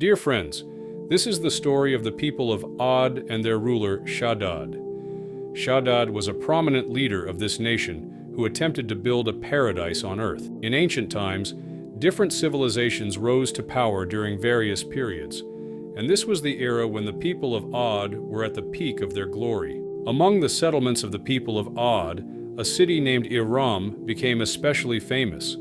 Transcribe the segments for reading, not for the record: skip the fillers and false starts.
Dear friends, this is the story of the people of Ad and their ruler Shaddad. Shaddad was a prominent leader of this nation who attempted to build a paradise on earth. In ancient times, different civilizations rose to power during various periods, and this was the era when the people of Ad were at the peak of their glory. Among the settlements of the people of Ad, a city named Iram became especially famous.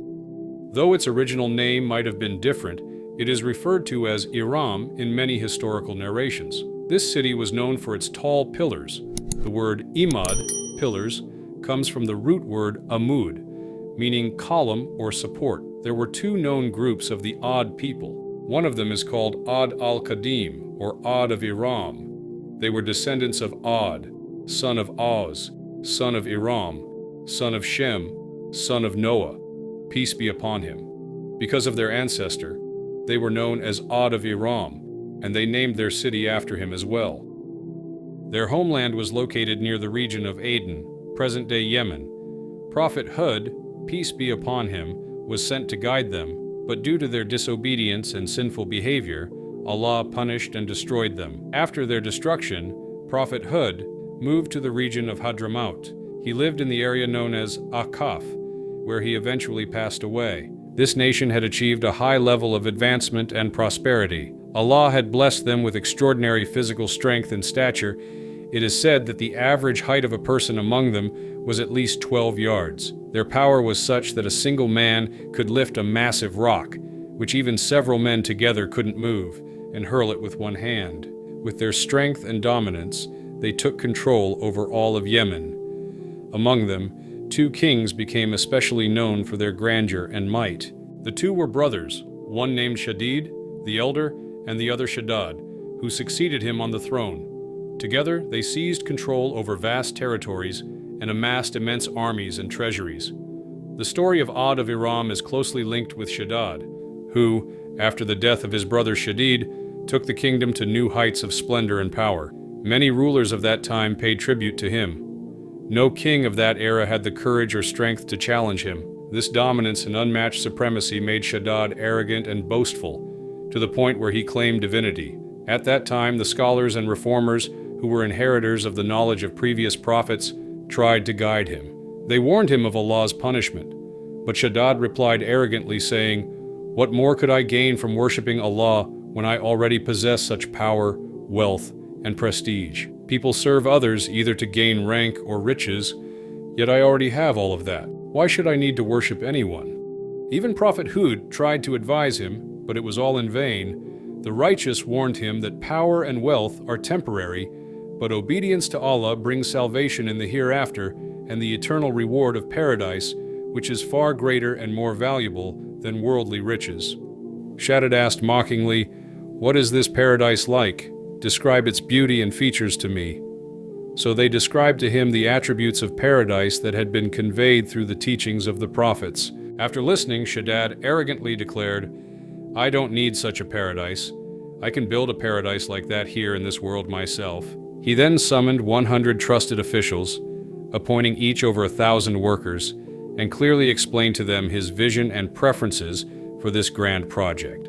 Though its original name might have been different, it is referred to as Iram in many historical narrations. This city was known for its tall pillars. The word imad, pillars, comes from the root word amud, meaning column or support. There were two known groups of the Ad people. One of them is called Ad al-Qadim, or Ad of Iram. They were descendants of Ad, son of Oz, son of Iram, son of Shem, son of Noah, peace be upon him. Because of their ancestor, they were known as Ad of Iram, and they named their city after him as well. Their homeland was located near the region of Aden, present-day Yemen. Prophet Hud, peace be upon him, was sent to guide them, but due to their disobedience and sinful behavior, Allah punished and destroyed them. After their destruction, Prophet Hud moved to the region of Hadramaut. He lived in the area known as Akaf, where he eventually passed away. This nation had achieved a high level of advancement and prosperity. Allah had blessed them with extraordinary physical strength and stature. It is said that the average height of a person among them was at least 12 yards. Their power was such that a single man could lift a massive rock, which even several men together couldn't move, and hurl it with one hand. With their strength and dominance, they took control over all of Yemen. Among them, two kings became especially known for their grandeur and might. The two were brothers, one named Shadid, the elder, and the other Shaddad, who succeeded him on the throne. Together, they seized control over vast territories and amassed immense armies and treasuries. The story of Ad of Iram is closely linked with Shaddad, who, after the death of his brother Shadid, took the kingdom to new heights of splendor and power. Many rulers of that time paid tribute to him. No king of that era had the courage or strength to challenge him. This dominance and unmatched supremacy made Shaddad arrogant and boastful, to the point where he claimed divinity. At that time, the scholars and reformers, who were inheritors of the knowledge of previous prophets, tried to guide him. They warned him of Allah's punishment, but Shaddad replied arrogantly, saying, "What more could I gain from worshipping Allah when I already possess such power, wealth, and prestige? People serve others either to gain rank or riches, yet I already have all of that. Why should I need to worship anyone?" Even Prophet Hud tried to advise him, but it was all in vain. The righteous warned him that power and wealth are temporary, but obedience to Allah brings salvation in the hereafter and the eternal reward of paradise, which is far greater and more valuable than worldly riches. Shaddad asked mockingly, "What is this paradise like? Describe its beauty and features to me." So they described to him the attributes of paradise that had been conveyed through the teachings of the prophets. After listening, Shaddad arrogantly declared, "I don't need such a paradise. I can build a paradise like that here in this world myself." He then summoned 100 trusted officials, appointing each over 1,000 workers, and clearly explained to them his vision and preferences for this grand project.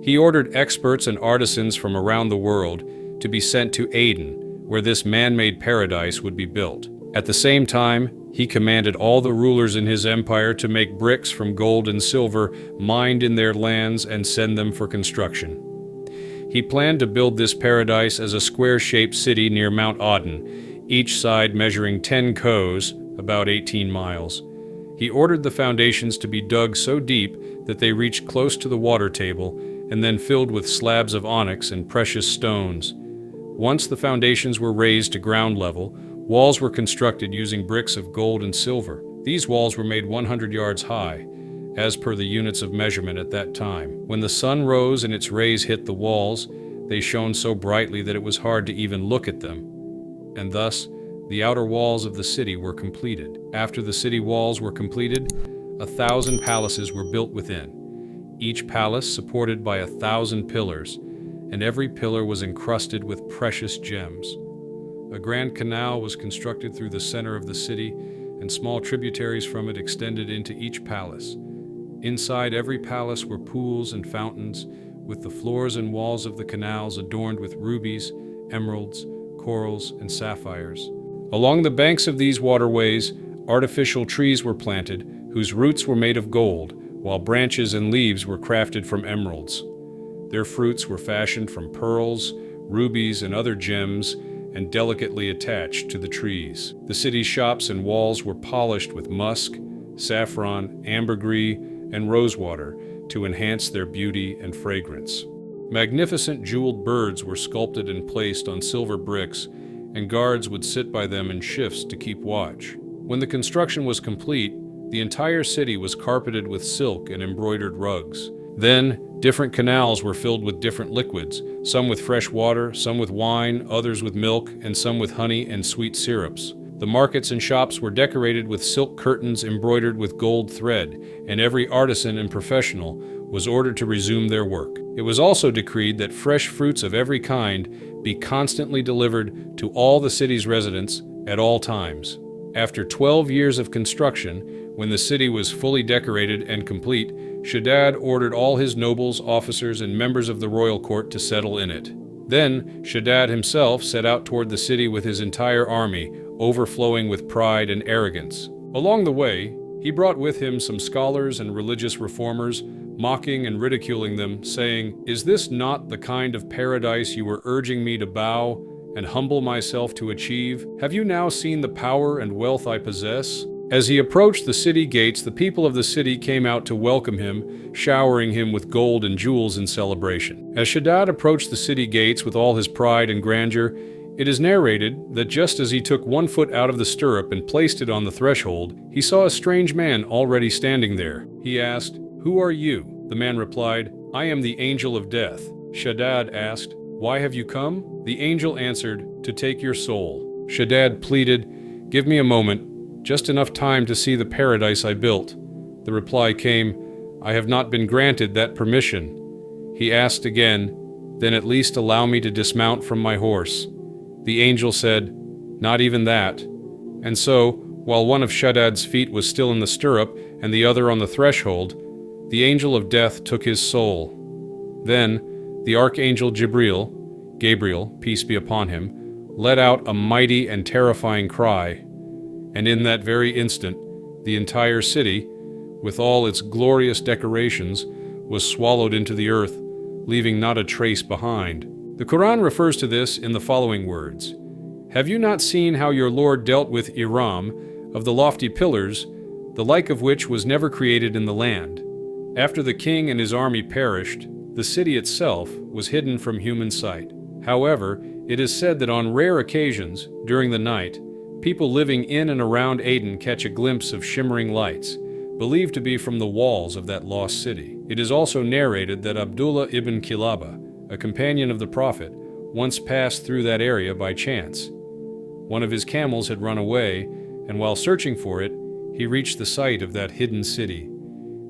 He ordered experts and artisans from around the world to be sent to Aden, where this man-made paradise would be built. At the same time, he commanded all the rulers in his empire to make bricks from gold and silver mined in their lands and send them for construction. He planned to build this paradise as a square-shaped city near Mount Aden, each side measuring 10 kos, about 18 miles. He ordered the foundations to be dug so deep that they reached close to the water table, and then filled with slabs of onyx and precious stones. Once the foundations were raised to ground level, walls were constructed using bricks of gold and silver. These walls were made 100 yards high, as per the units of measurement at that time. When the sun rose and its rays hit the walls, they shone so brightly that it was hard to even look at them. And thus, the outer walls of the city were completed. After the city walls were completed, 1,000 palaces were built within, each palace supported by 1,000 pillars, and every pillar was encrusted with precious gems. A grand canal was constructed through the center of the city, and small tributaries from it extended into each palace. Inside every palace were pools and fountains, with the floors and walls of the canals adorned with rubies, emeralds, corals, and sapphires. Along the banks of these waterways, artificial trees were planted, whose roots were made of gold, while branches and leaves were crafted from emeralds. Their fruits were fashioned from pearls, rubies, and other gems, and delicately attached to the trees. The city's shops and walls were polished with musk, saffron, ambergris, and rosewater to enhance their beauty and fragrance. Magnificent jeweled birds were sculpted and placed on silver bricks, and guards would sit by them in shifts to keep watch. When the construction was complete, the entire city was carpeted with silk and embroidered rugs. Then, different canals were filled with different liquids, some with fresh water, some with wine, others with milk, and some with honey and sweet syrups. The markets and shops were decorated with silk curtains embroidered with gold thread, and every artisan and professional was ordered to resume their work. It was also decreed that fresh fruits of every kind be constantly delivered to all the city's residents at all times. After 12 years of construction, when the city was fully decorated and complete, Shaddad ordered all his nobles, officers, and members of the royal court to settle in it. Then, Shaddad himself set out toward the city with his entire army, overflowing with pride and arrogance. Along the way, he brought with him some scholars and religious reformers, mocking and ridiculing them, saying, "Is this not the kind of paradise you were urging me to bow and humble myself to achieve? Have you now seen the power and wealth I possess?" As he approached the city gates, the people of the city came out to welcome him, showering him with gold and jewels in celebration. As Shaddad approached the city gates with all his pride and grandeur, it is narrated that just as he took one foot out of the stirrup and placed it on the threshold, he saw a strange man already standing there. He asked, "Who are you?" The man replied, "I am the angel of death." Shaddad asked, "Why have you come?" The angel answered, "To take your soul." Shaddad pleaded, "Give me a moment, just enough time to see the paradise I built." The reply came, "I have not been granted that permission." He asked again, "Then at least allow me to dismount from my horse." The angel said, "Not even that." And so, while one of Shaddad's feet was still in the stirrup and the other on the threshold, the angel of death took his soul. Then, the archangel Gabriel, peace be upon him, let out a mighty and terrifying cry, and in that very instant, the entire city, with all its glorious decorations, was swallowed into the earth, leaving not a trace behind. The Quran refers to this in the following words, "Have you not seen how your Lord dealt with Iram, of the lofty pillars, the like of which was never created in the land? After the king and his army perished, the city itself was hidden from human sight. However, it is said that on rare occasions, during the night, people living in and around Aden catch a glimpse of shimmering lights, believed to be from the walls of that lost city. It is also narrated that Abdullah ibn Kilaba, a companion of the Prophet, once passed through that area by chance. One of his camels had run away, and while searching for it, he reached the site of that hidden city.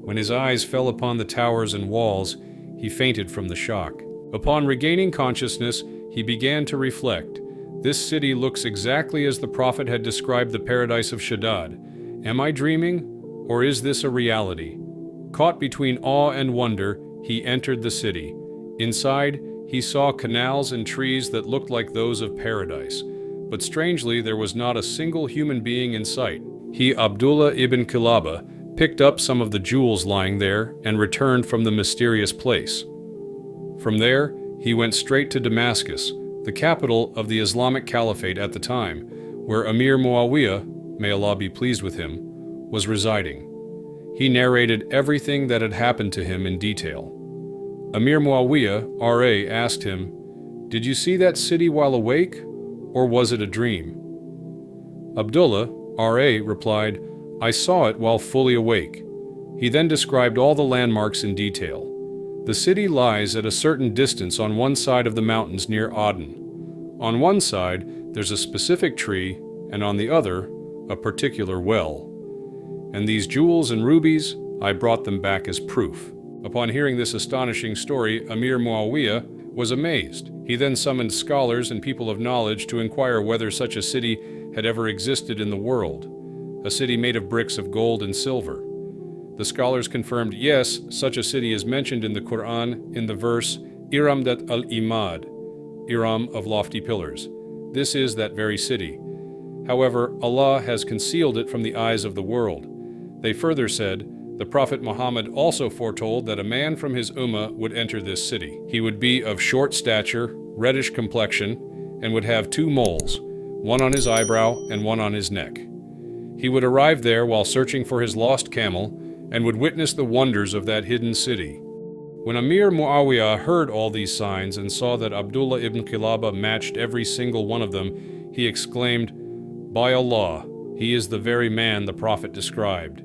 When his eyes fell upon the towers and walls, he fainted from the shock. Upon regaining consciousness, he began to reflect. This city looks exactly as the Prophet had described the Paradise of Shaddad. Am I dreaming, or is this a reality? Caught between awe and wonder, he entered the city. Inside, he saw canals and trees that looked like those of paradise. But strangely, there was not a single human being in sight. He, Abdullah ibn Kilaba, picked up some of the jewels lying there and returned from the mysterious place. From there, he went straight to Damascus, the capital of the Islamic Caliphate at the time, where Amir Muawiyah, may Allah be pleased with him, was residing. He narrated everything that had happened to him in detail. Amir Muawiyah, R.A., asked him, "Did you see that city while awake, or was it a dream?" Abdullah, R.A., replied, "I saw it while fully awake." He then described all the landmarks in detail. The city lies at a certain distance on one side of the mountains near Aden. On one side, there's a specific tree, and on the other, a particular well. And these jewels and rubies, I brought them back as proof. Upon hearing this astonishing story, Amir Muawiyah was amazed. He then summoned scholars and people of knowledge to inquire whether such a city had ever existed in the world, a city made of bricks of gold and silver. The scholars confirmed, yes, such a city is mentioned in the Quran in the verse, Iram dat al-Imad, Iram of lofty pillars. This is that very city. However, Allah has concealed it from the eyes of the world. They further said, the Prophet Muhammad also foretold that a man from his ummah would enter this city. He would be of short stature, reddish complexion, and would have 2 moles, one on his eyebrow and one on his neck. He would arrive there while searching for his lost camel and would witness the wonders of that hidden city. When Amir Muawiyah heard all these signs and saw that Abdullah ibn Kilaba matched every single one of them, he exclaimed, "By Allah, he is the very man the Prophet described."